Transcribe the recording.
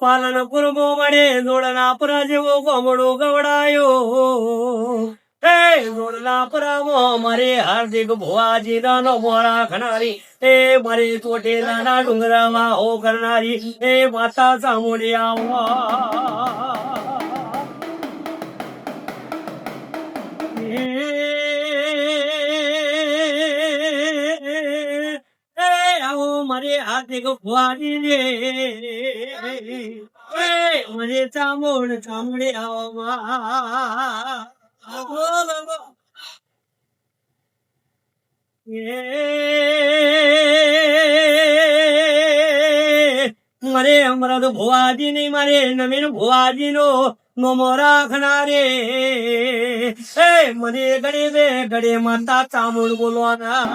પાલનપુર મોમડે જોડના પુરા જેવો ગોમડો ગવડાયો એ જોડના પુરામાં મારે હાર્દિક ભુવાજી નો મોરા ખનારી એ મારી ચોટેલાના ડુંગરામાં હો કરનારી એ માતા સામુડી આવો મારે હાર્દિક ભુવાજી ને મને ચામુંડે આવો મારે અમરદ ભુવાજી ની મારે નવીન ભુવાજી નો રાખનારે મને ગળે માતા ચામુંડ બોલવાના